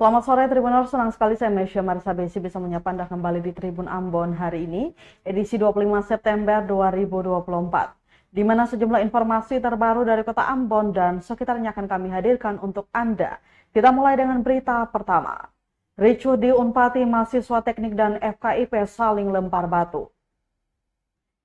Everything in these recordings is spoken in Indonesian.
Selamat sore Tribuners, senang sekali saya Mesya Marisa Besi bisa menyapa Anda kembali di Tribun Ambon hari ini, edisi 25 September 2024. Di mana sejumlah informasi terbaru dari kota Ambon dan sekitarnya akan kami hadirkan untuk Anda. Kita mulai dengan berita pertama. Ricuh di Unpati, mahasiswa teknik dan FKIP saling lempar batu.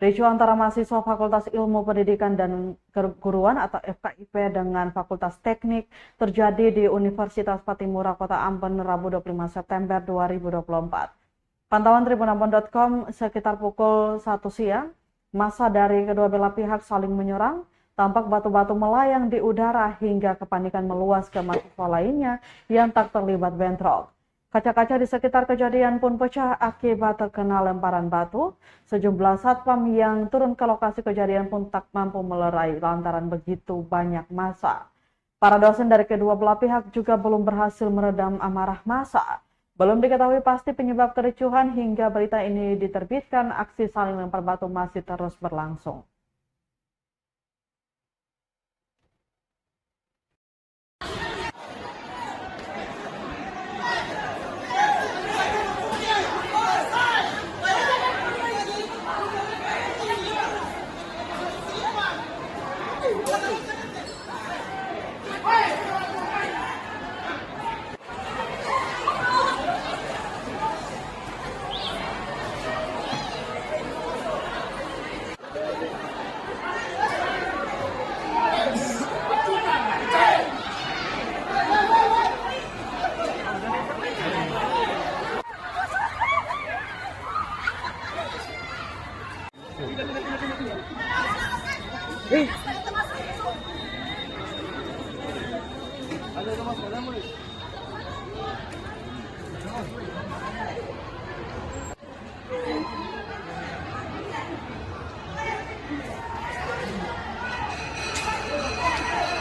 Ricuh antara mahasiswa Fakultas Ilmu Pendidikan dan Keguruan atau FKIP dengan Fakultas Teknik terjadi di Universitas Patimura Kota Ambon Rabu 25 September 2024. Pantauan tribunambon.com sekitar pukul 1 siang, massa dari kedua belah pihak saling menyerang, tampak batu-batu melayang di udara hingga kepanikan meluas ke mahasiswa lainnya yang tak terlibat bentrok. Kaca-kaca di sekitar kejadian pun pecah akibat terkena lemparan batu. Sejumlah satpam yang turun ke lokasi kejadian pun tak mampu melerai lantaran begitu banyak massa. Para dosen dari kedua belah pihak juga belum berhasil meredam amarah massa. Belum diketahui pasti penyebab kericuhan hingga berita ini diterbitkan, aksi saling lempar batu masih terus berlangsung.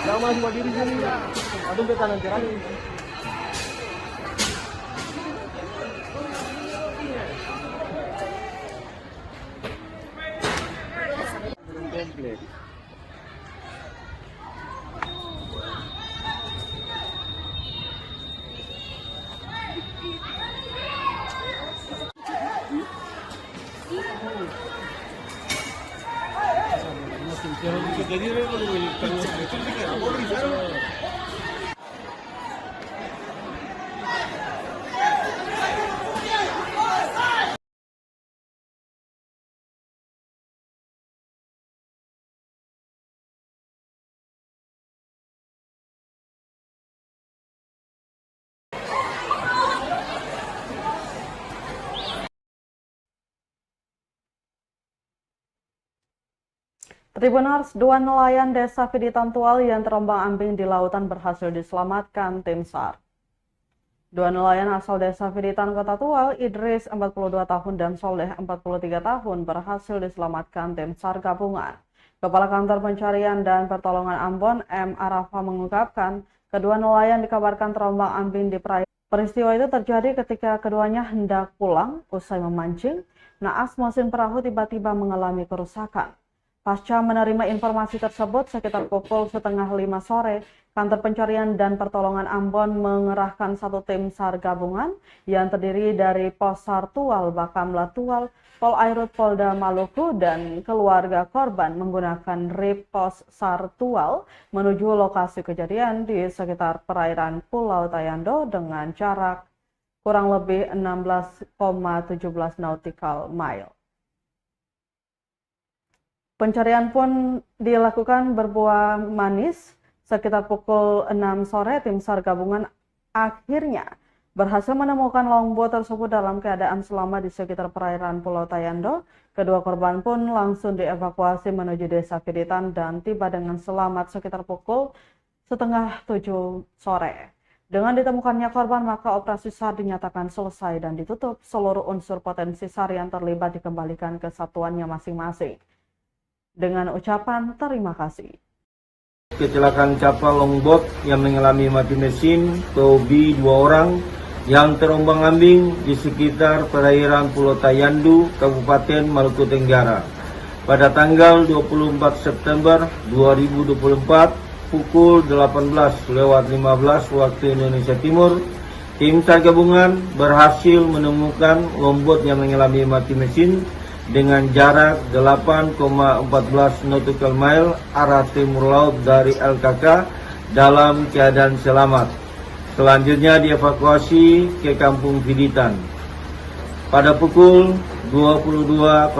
Jangan masuk berdiri sini. Aduh ke kanan cerah. Komplek. Tribuners, dua nelayan desa Fiditan Tual yang terombang-ambing di lautan berhasil diselamatkan tim SAR. Dua nelayan asal desa Fiditan Kota Tual, Idris 42 tahun dan Soleh 43 tahun berhasil diselamatkan tim SAR gabungan. Kepala Kantor Pencarian dan Pertolongan Ambon, M. Arafa mengungkapkan, kedua nelayan dikabarkan terombang-ambing di perairan. Peristiwa itu terjadi ketika keduanya hendak pulang usai memancing. Naas mesin perahu tiba-tiba mengalami kerusakan. Pasca menerima informasi tersebut, sekitar pukul 4:30 sore, Kantor Pencarian dan Pertolongan Ambon mengerahkan satu tim SAR gabungan yang terdiri dari Pos SAR Tual, Bakamla Tual, Pol Airut Polda Maluku, dan keluarga korban menggunakan RIP Pos SAR Tual menuju lokasi kejadian di sekitar perairan Pulau Tayando dengan jarak kurang lebih 16,17 nautical mile. Pencarian pun dilakukan berbuah manis. Sekitar pukul 6 sore, tim SAR gabungan akhirnya berhasil menemukan longboat tersebut dalam keadaan selamat di sekitar perairan Pulau Tayando. Kedua korban pun langsung dievakuasi menuju desa Fiditan dan tiba dengan selamat sekitar pukul 6:30 sore. Dengan ditemukannya korban, maka operasi SAR dinyatakan selesai dan ditutup. Seluruh unsur potensi SAR yang terlibat dikembalikan ke satuannya masing-masing. Dengan ucapan terima kasih. Kecelakaan kapal longboat yang mengalami mati mesin, Tobi 2 orang yang terombang-ambing di sekitar perairan Pulau Tayandu, Kabupaten Maluku Tenggara. Pada tanggal 24 September 2024 pukul 18:15 waktu Indonesia Timur Tim SAR gabungan berhasil menemukan longboat yang mengalami mati mesin dengan jarak 8,14 nautical mile arah timur laut dari LKK dalam keadaan selamat. Selanjutnya dievakuasi ke Kampung Viditan. Pada pukul 22.00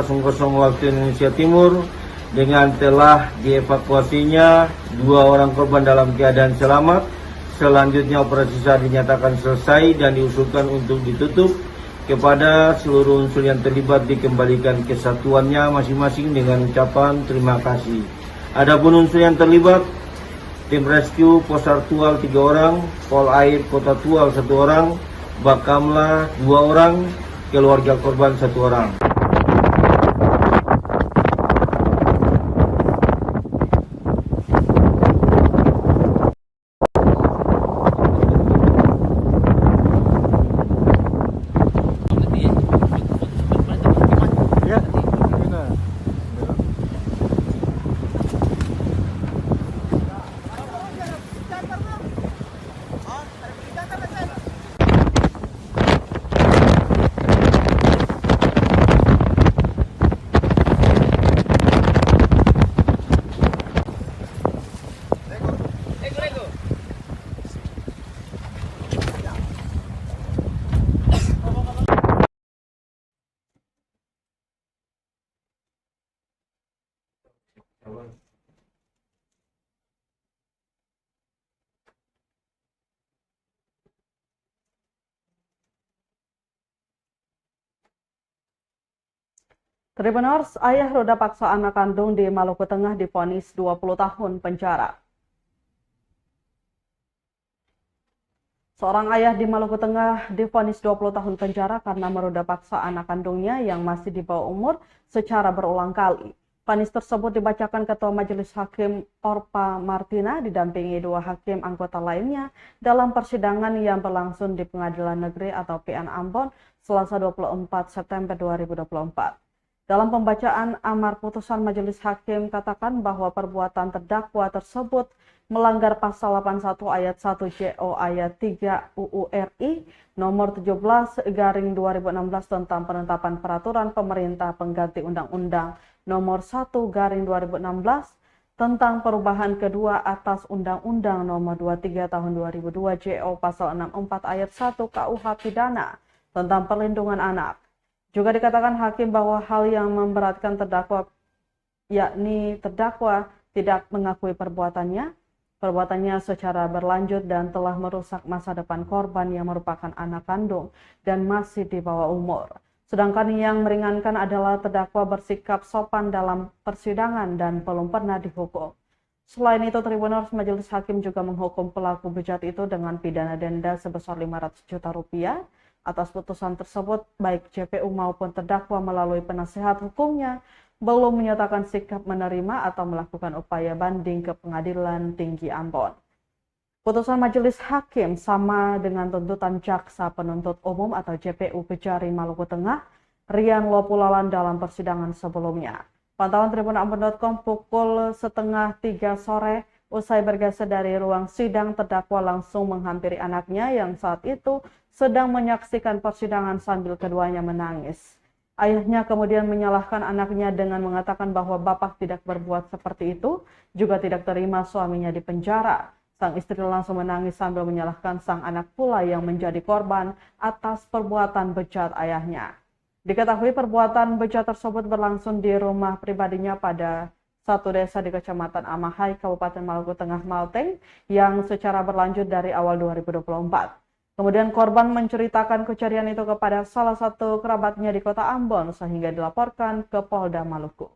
waktu Indonesia Timur, dengan telah dievakuasinya 2 orang korban dalam keadaan selamat. Selanjutnya operasi SAR dinyatakan selesai dan diusulkan untuk ditutup. Kepada seluruh unsur yang terlibat dikembalikan ke satuannya masing-masing dengan ucapan terima kasih. Adapun unsur yang terlibat, tim rescue Pos Artual 3 orang, Pol Air Kota Tual 1 orang, Bakamla 2 orang, keluarga korban 1 orang. Tribuners, ayah roda paksa anak kandung di Maluku Tengah divonis 20 tahun penjara. Seorang ayah di Maluku Tengah divonis 20 tahun penjara karena meroda paksa anak kandungnya yang masih di bawah umur secara berulang kali. Vonis tersebut dibacakan Ketua Majelis Hakim Orpa Martina didampingi 2 hakim anggota lainnya dalam persidangan yang berlangsung di Pengadilan Negeri atau PN Ambon Selasa 24 September 2024. Dalam pembacaan amar putusan Majelis Hakim katakan bahwa perbuatan terdakwa tersebut melanggar pasal 81 ayat 1 JO ayat 3 UU RI nomor 17/2016 tentang penetapan peraturan pemerintah pengganti Undang-Undang nomor 1/2016 tentang perubahan kedua atas Undang-Undang nomor 23 tahun 2002 JO pasal 64 ayat 1 KUH pidana tentang perlindungan anak. Juga dikatakan hakim bahwa hal yang memberatkan terdakwa, yakni terdakwa tidak mengakui perbuatannya secara berlanjut dan telah merusak masa depan korban yang merupakan anak kandung dan masih di bawah umur. Sedangkan yang meringankan adalah terdakwa bersikap sopan dalam persidangan dan belum pernah dihukum. Selain itu, Tribuners Majelis Hakim juga menghukum pelaku bejat itu dengan pidana denda sebesar 500 juta rupiah. Atas putusan tersebut, baik JPU maupun terdakwa melalui penasehat hukumnya belum menyatakan sikap menerima atau melakukan upaya banding ke Pengadilan Tinggi Ambon. Putusan Majelis Hakim sama dengan tuntutan Jaksa Penuntut Umum atau JPU Kejari Maluku Tengah, Rian Lopulalan dalam persidangan sebelumnya. Pantauan tribunambon.com pukul 2:30 sore, usai bergeser dari ruang sidang, terdakwa langsung menghampiri anaknya yang saat itu sedang menyaksikan persidangan sambil keduanya menangis. Ayahnya kemudian menyalahkan anaknya dengan mengatakan bahwa bapak tidak berbuat seperti itu, juga tidak terima suaminya di penjara. Sang istri langsung menangis sambil menyalahkan sang anak pula yang menjadi korban atas perbuatan bejat ayahnya. Diketahui perbuatan bejat tersebut berlangsung di rumah pribadinya pada satu desa di Kecamatan Amahai, Kabupaten Maluku Tengah, Malteng, yang secara berlanjut dari awal 2024. Kemudian korban menceritakan kejadian itu kepada salah satu kerabatnya di Kota Ambon sehingga dilaporkan ke Polda Maluku.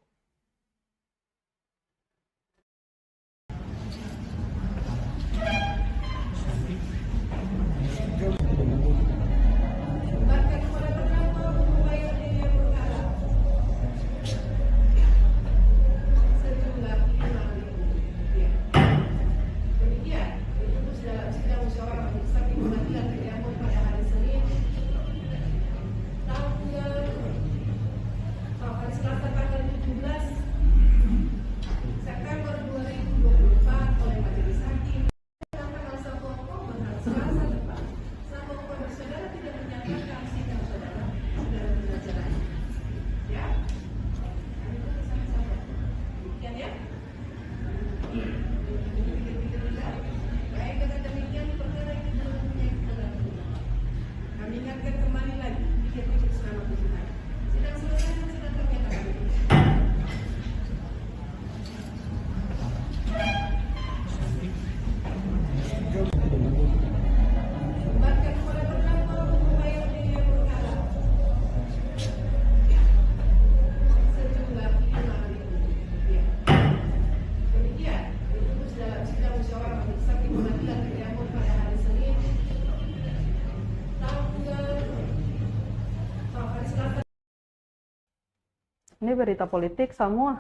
Ini berita politik semua.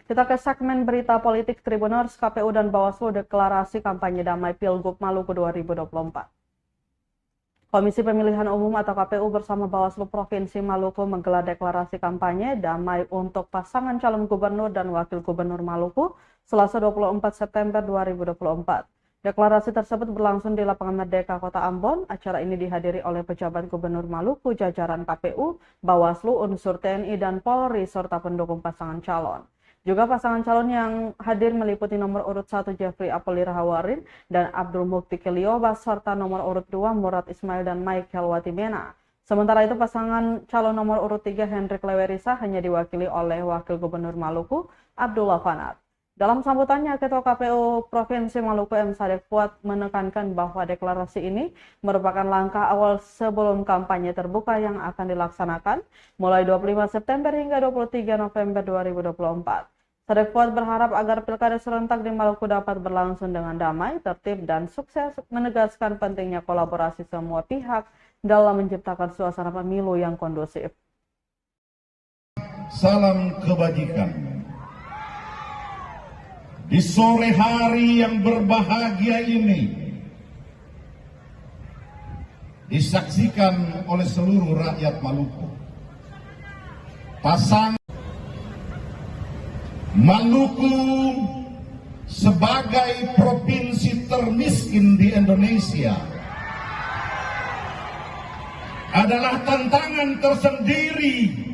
Kita ke segmen berita politik Tribuners. KPU dan Bawaslu deklarasi kampanye damai Pilgub Maluku 2024. Komisi Pemilihan Umum atau KPU bersama Bawaslu Provinsi Maluku menggelar deklarasi kampanye damai untuk pasangan calon gubernur dan wakil gubernur Maluku Selasa 24 September 2024. Deklarasi tersebut berlangsung di Lapangan Merdeka Kota Ambon. Acara ini dihadiri oleh pejabat Gubernur Maluku, jajaran KPU, Bawaslu, unsur TNI, dan Polri, serta pendukung pasangan calon. Juga pasangan calon yang hadir meliputi nomor urut 1 Jeffrey Apolira Hawarin dan Abdul Mukti Keliobas serta nomor urut 2 Murad Ismail dan Michael Watimena. Sementara itu pasangan calon nomor urut 3 Hendrik Lewerisa hanya diwakili oleh Wakil Gubernur Maluku Abdullah Fanat. Dalam sambutannya, Ketua KPU Provinsi Maluku M. Sadek Fuad menekankan bahwa deklarasi ini merupakan langkah awal sebelum kampanye terbuka yang akan dilaksanakan mulai 25 September hingga 23 November 2024. Sadek Fuad berharap agar pilkada serentak di Maluku dapat berlangsung dengan damai, tertib, dan sukses, menegaskan pentingnya kolaborasi semua pihak dalam menciptakan suasana pemilu yang kondusif. Salam kebajikan. Di sore hari yang berbahagia ini disaksikan oleh seluruh rakyat Maluku. Pasangan Maluku sebagai provinsi termiskin di Indonesia adalah tantangan tersendiri.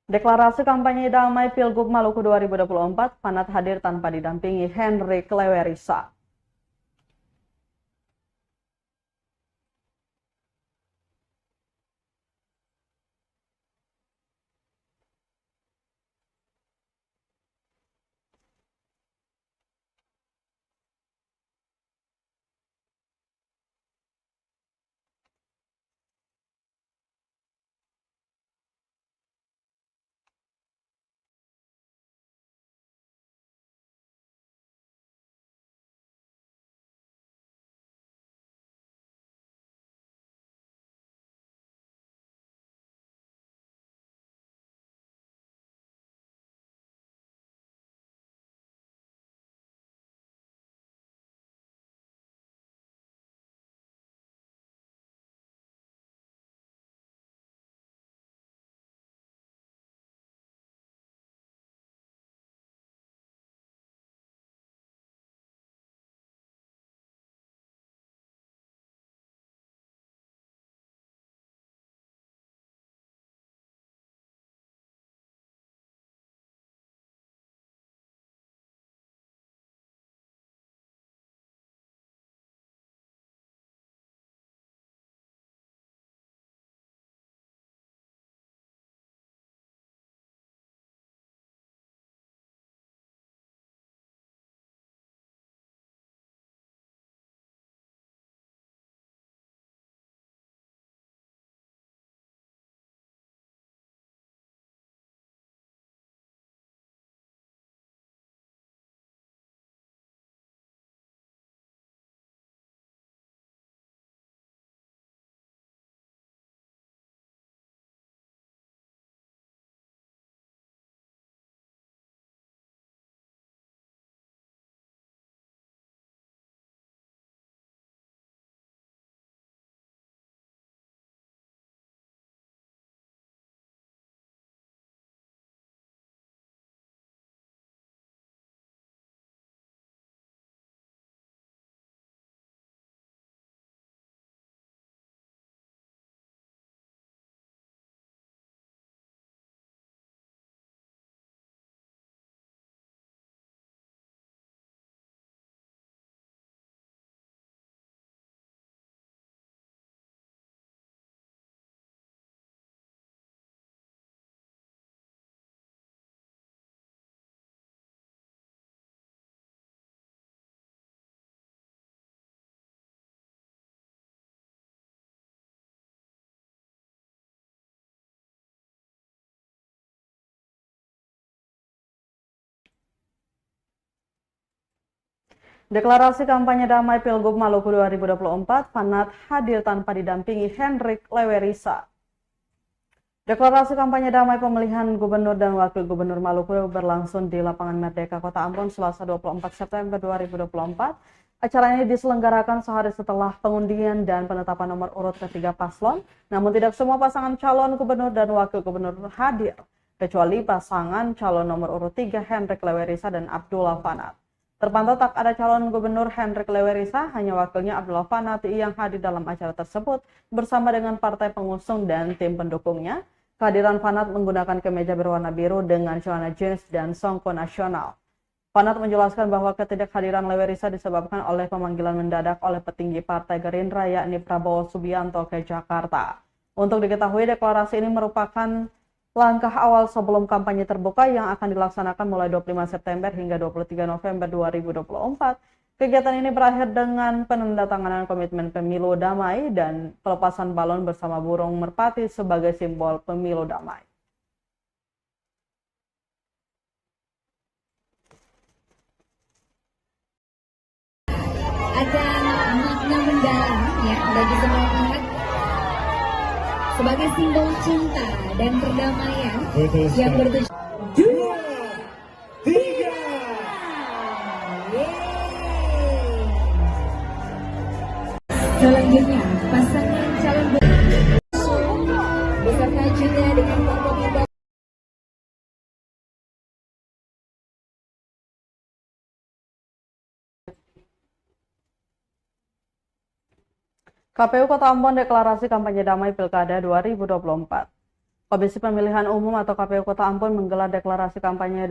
Deklarasi kampanye damai Pilgub Maluku 2024, Fanat hadir tanpa didampingi Hendrik Lewerisa. Deklarasi kampanye damai Pilgub Maluku 2024, Fanat hadir tanpa didampingi Hendrik Lewerisa. Deklarasi kampanye damai pemilihan gubernur dan wakil gubernur Maluku berlangsung di Lapangan Merdeka, Kota Ambon, Selasa 24 September 2024. Acara ini diselenggarakan sehari setelah pengundian dan penetapan nomor urut ketiga paslon, namun tidak semua pasangan calon gubernur dan wakil gubernur hadir, kecuali pasangan calon nomor urut 3 Hendrik Lewerisa dan Abdullah Fanat. Terpantau tak ada calon gubernur Hendrik Lewerisa, hanya wakilnya Abdullah Fanat yang hadir dalam acara tersebut bersama dengan partai pengusung dan tim pendukungnya. Kehadiran Fanat menggunakan kemeja berwarna biru dengan celana jeans dan songko nasional. Fanat menjelaskan bahwa ketidakhadiran Lewerisa disebabkan oleh pemanggilan mendadak oleh petinggi Partai Gerindra yakni Prabowo Subianto ke Jakarta. Untuk diketahui, deklarasi ini merupakan langkah awal sebelum kampanye terbuka yang akan dilaksanakan mulai 25 September hingga 23 November 2024. Kegiatan ini berakhir dengan penandatanganan komitmen pemilu damai dan pelepasan balon bersama burung merpati sebagai simbol pemilu damai. Ada makna mendalam ya bagi semua pihak sebagai simbol cinta dan perdamaian yang bertujuan. 2, 3. Selanjutnya pasangan calon beserta juga dengan tokoh. KPU Kota Ambon deklarasi kampanye damai Pilkada 2024. Komisi Pemilihan Umum atau KPU Kota Ambon menggelar deklarasi kampanye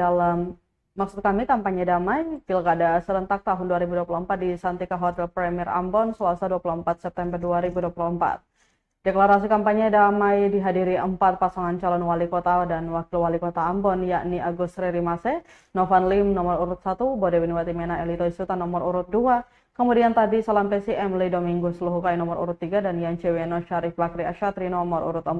kampanye damai Pilkada serentak tahun 2024 di Santika Hotel Premier Ambon, Selasa 24 September 2024. Deklarasi kampanye damai dihadiri 4 pasangan calon wali kota dan wakil wali kota Ambon, yakni Agus Ririmase, Novan Lim nomor urut 1, Bode Winwati Mena Elito Isutan nomor urut 2, kemudian tadi Salampesi Emily Domingus Luhukai nomor urut 3 dan Yan Ceweno Syarif Bakri Asyatri nomor urut 4.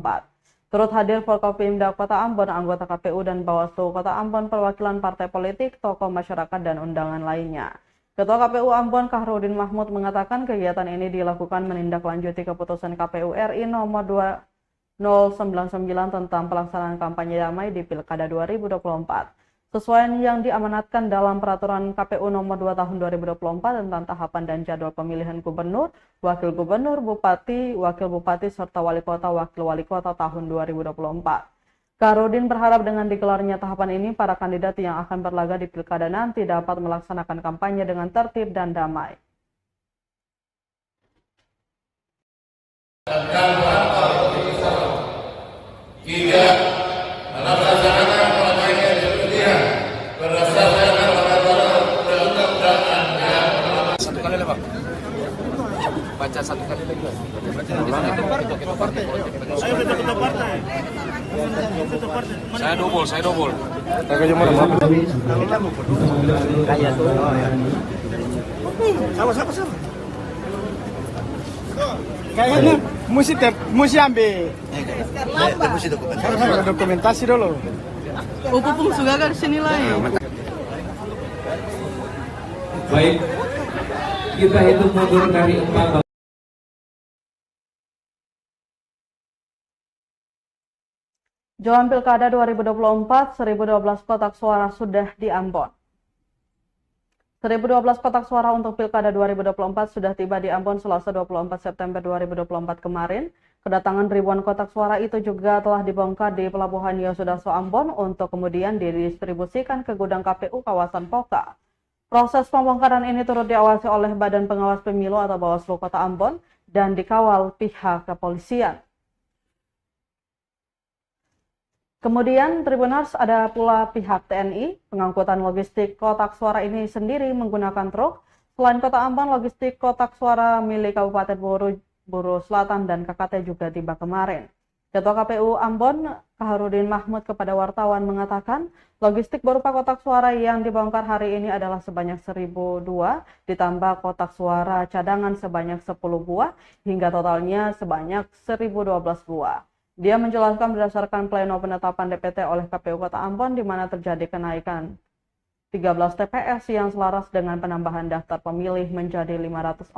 Turut hadir Forkopimda Kota Ambon, anggota KPU dan Bawaslu Kota Ambon, perwakilan partai politik, tokoh masyarakat dan undangan lainnya. Ketua KPU Ambon Kahrudin Mahmud mengatakan kegiatan ini dilakukan menindaklanjuti keputusan KPU RI nomor 2099 tentang pelaksanaan kampanye damai di Pilkada 2024. Sesuai yang diamanatkan dalam peraturan KPU nomor 2 tahun 2024 tentang tahapan dan jadwal pemilihan gubernur, wakil gubernur, bupati, wakil bupati, serta wali kota, wakil wali kota tahun 2024. Kahrudin berharap dengan digelarnya tahapan ini, para kandidat yang akan berlaga di Pilkada nanti dapat melaksanakan kampanye dengan tertib dan damai. Tidak melaksanakan kampanye pemilihan berdasarkan peraturan perundang-undangan yang satu kali lah, Pak. Baca satu kali lagi. Saya double. Sama. Kayaknya mesti ambil. Dokumentasi dulu. Upupung juga kan sini lah. Baik, kita hitung mundur dari 4. Jelang Pilkada 2024, 1012 kotak suara sudah di Ambon. 1012 kotak suara untuk Pilkada 2024 sudah tiba di Ambon Selasa 24 September 2024 kemarin. Kedatangan ribuan kotak suara itu juga telah dibongkar di Pelabuhan Yosudarso Ambon untuk kemudian didistribusikan ke gudang KPU kawasan Poka. Proses pembongkaran ini turut diawasi oleh Badan Pengawas Pemilu atau Bawaslu Kota Ambon dan dikawal pihak kepolisian. Kemudian Tribuners ada pula pihak TNI, pengangkutan logistik kotak suara ini sendiri menggunakan truk. Selain Kota Ambon, logistik kotak suara milik Kabupaten Buru Selatan dan KKT juga tiba kemarin. Ketua KPU Ambon, Kahrudin Mahmud kepada wartawan mengatakan, logistik berupa kotak suara yang dibongkar hari ini adalah sebanyak 1.002, ditambah kotak suara cadangan sebanyak 10 buah, hingga totalnya sebanyak 1.012 buah. Dia menjelaskan berdasarkan pleno penetapan DPT oleh KPU Kota Ambon di mana terjadi kenaikan 13 TPS yang selaras dengan penambahan daftar pemilih menjadi 514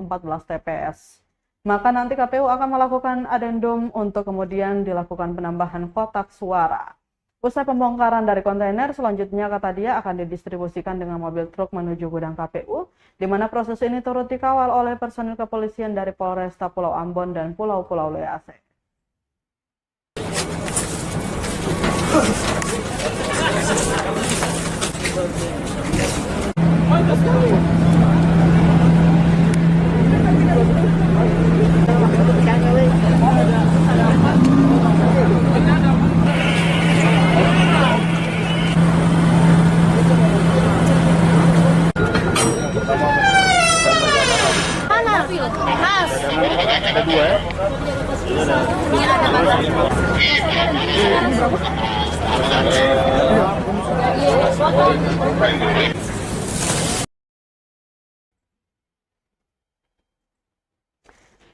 TPS. Maka nanti KPU akan melakukan adendum untuk kemudian dilakukan penambahan kotak suara. Usai pembongkaran dari kontainer, selanjutnya kata dia akan didistribusikan dengan mobil truk menuju gudang KPU, di mana proses ini turut dikawal oleh personil kepolisian dari Polresta Pulau Ambon dan Pulau-Pulau Lease.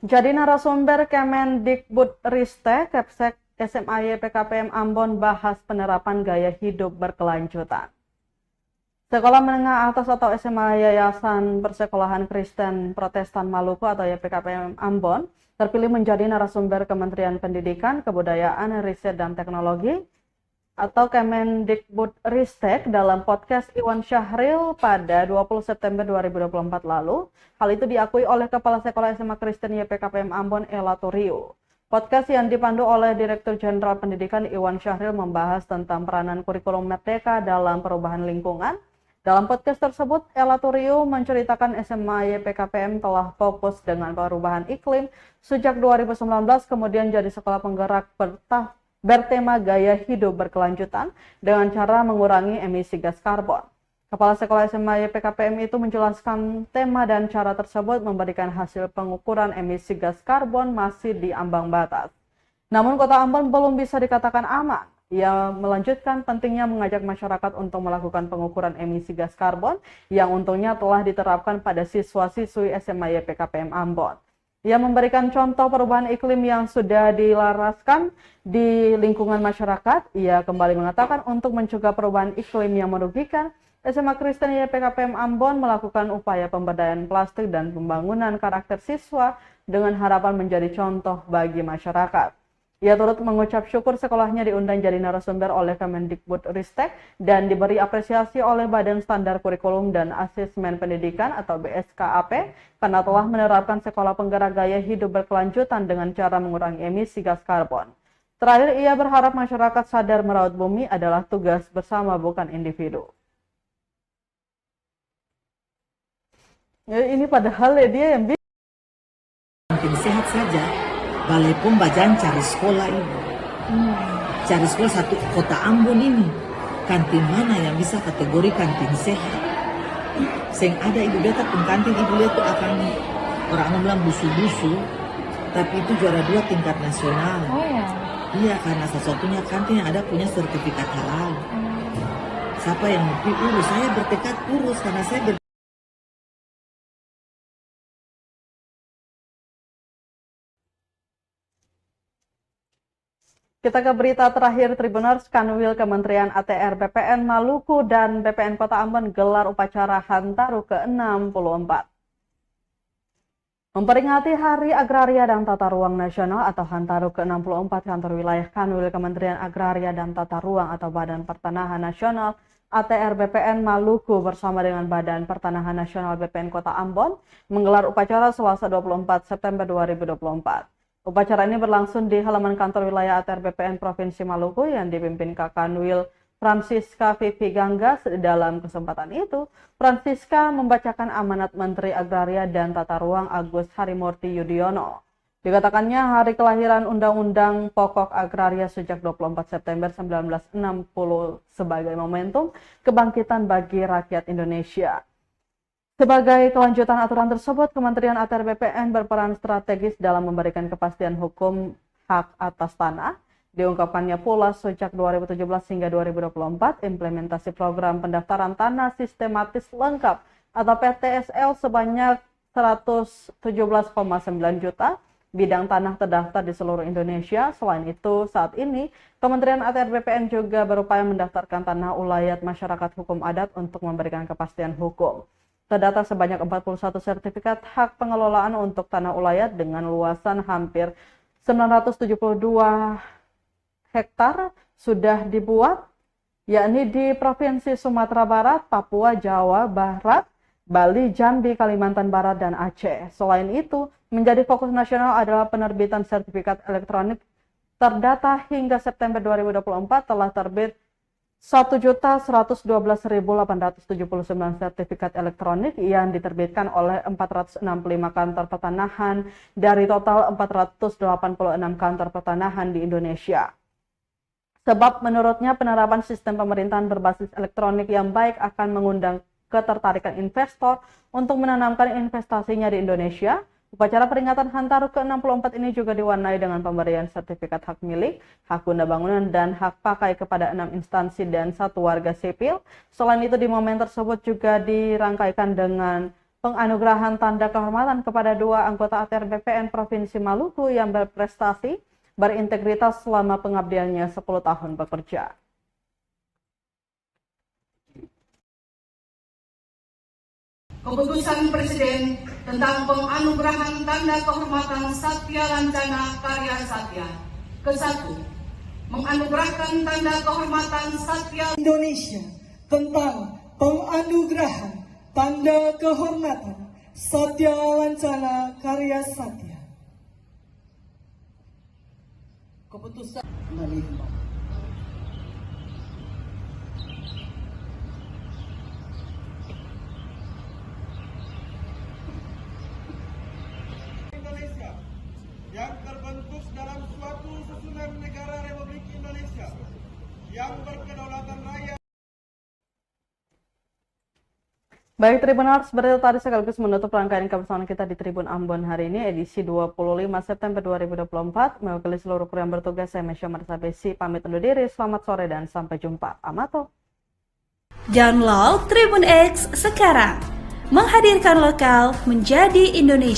Jadi narasumber Kemendikbudristek, Kepsek SMAY PKPM Ambon bahas penerapan gaya hidup berkelanjutan. Sekolah Menengah Atas atau SMA Yayasan Persekolahan Kristen Protestan Maluku atau YPKPM Ambon terpilih menjadi narasumber Kementerian Pendidikan, Kebudayaan, Riset, dan Teknologi atau Kemendikbudristek dalam podcast Iwan Syahril pada 20 September 2024 lalu. Hal itu diakui oleh Kepala Sekolah SMA Kristen YPKPM Ambon Elatorio. Podcast yang dipandu oleh Direktur Jenderal Pendidikan Iwan Syahril membahas tentang peranan kurikulum merdeka dalam perubahan lingkungan. Dalam podcast tersebut, Elatorio menceritakan SMA YPKPM telah fokus dengan perubahan iklim sejak 2019 kemudian jadi sekolah penggerak bertema gaya hidup berkelanjutan dengan cara mengurangi emisi gas karbon. Kepala Sekolah SMA YPKPM itu menjelaskan tema dan cara tersebut memberikan hasil pengukuran emisi gas karbon masih di ambang batas. Namun Kota Ambon belum bisa dikatakan aman. Ia melanjutkan pentingnya mengajak masyarakat untuk melakukan pengukuran emisi gas karbon yang untungnya telah diterapkan pada siswa-siswi SMA YPKPM Ambon. Ia memberikan contoh perubahan iklim yang sudah dilaraskan di lingkungan masyarakat. Ia kembali mengatakan untuk mencegah perubahan iklim yang merugikan, SMA Kristen YPKPM Ambon melakukan upaya pemberdayaan plastik dan pembangunan karakter siswa dengan harapan menjadi contoh bagi masyarakat. Ia turut mengucap syukur sekolahnya diundang jadi narasumber oleh Kemendikbudristek dan diberi apresiasi oleh Badan Standar Kurikulum dan Asesmen Pendidikan atau BSKAP karena telah menerapkan sekolah penggerak gaya hidup berkelanjutan dengan cara mengurangi emisi gas karbon. Terakhir, ia berharap masyarakat sadar merawat bumi adalah tugas bersama bukan individu. Ya, ini padahal ya dia yang makin sehat saja. Balai Pom Bajang cari sekolah ibu. Cari sekolah satu kota Ambon ini. Kantin mana yang bisa kategori kantin sehat? Seng ada ibu beta pun kantin ibu lihat tuh akan orang bilang busu-busu. Tapi itu juara 2 tingkat nasional. Oh ya? Iya, karena satu-satunya kantin yang ada punya sertifikat halal. Siapa yang mau urus? Saya bertekad urus karena saya Kita ke berita terakhir. Tribuners, Kanwil Kementerian ATR BPN Maluku dan BPN Kota Ambon gelar upacara Hantaru ke-64. Memperingati Hari Agraria dan Tata Ruang Nasional atau Hantaru ke-64, kantor wilayah Kanwil Kementerian Agraria dan Tata Ruang atau Badan Pertanahan Nasional ATR BPN Maluku bersama dengan Badan Pertanahan Nasional BPN Kota Ambon menggelar upacara Selasa 24 September 2024. Upacara ini berlangsung di halaman kantor wilayah ATR BPN Provinsi Maluku yang dipimpin Kakanwil Francisca Vivi Ganggas. Dalam kesempatan itu, Francisca membacakan amanat Menteri Agraria dan Tata Ruang Agus Harimurti Yudhoyono. Dikatakannya hari kelahiran Undang-Undang Pokok Agraria sejak 24 September 1960 sebagai momentum kebangkitan bagi rakyat Indonesia. Sebagai kelanjutan aturan tersebut, Kementerian ATR BPN berperan strategis dalam memberikan kepastian hukum hak atas tanah. Diungkapkannya pula sejak 2017 hingga 2024, implementasi program pendaftaran tanah sistematis lengkap atau PTSL sebanyak 117,9 juta bidang tanah terdaftar di seluruh Indonesia. Selain itu, saat ini Kementerian ATR BPN juga berupaya mendaftarkan tanah ulayat masyarakat hukum adat untuk memberikan kepastian hukum. Terdata sebanyak 41 sertifikat hak pengelolaan untuk tanah ulayat dengan luasan hampir 972 hektar sudah dibuat, yakni di Provinsi Sumatera Barat, Papua, Jawa Barat, Bali, Jambi, Kalimantan Barat, dan Aceh. Selain itu, menjadi fokus nasional adalah penerbitan sertifikat elektronik. Terdata hingga September 2024 telah terbit 1.112.879 sertifikat elektronik yang diterbitkan oleh 465 kantor pertanahan dari total 486 kantor pertanahan di Indonesia. Sebab menurutnya penerapan sistem pemerintahan berbasis elektronik yang baik akan mengundang ketertarikan investor untuk menanamkan investasinya di Indonesia. Upacara peringatan HAN Taruk ke-64 ini juga diwarnai dengan pemberian sertifikat hak milik, hak guna bangunan, dan hak pakai kepada 6 instansi dan 1 warga sipil. Selain itu, di momen tersebut juga dirangkaikan dengan penganugerahan tanda kehormatan kepada 2 anggota ATR BPN Provinsi Maluku yang berprestasi, berintegritas selama pengabdiannya 10 tahun bekerja. Keputusan Presiden tentang penganugerahan tanda kehormatan Satya Lancana Karya Satya. Ke-1, menganugerahkan tanda kehormatan Satya Indonesia tentang penganugerahan tanda kehormatan Satya Lancana Karya Satya. Keputusan yang terbentuk dalam suatu susunan negara Republik Indonesia yang berkedaulatan rakyat. Baik Tribuners, berita tadi sekaligus menutup rangkaian kebersamaan kita di Tribun Ambon hari ini, edisi 25 September 2024. Mewakili seluruh kru yang bertugas, saya Mesya Marsabesi, pamit undur diri. Selamat sore dan sampai jumpa. Amato. Download Tribun X sekarang, menghadirkan lokal menjadi Indonesia.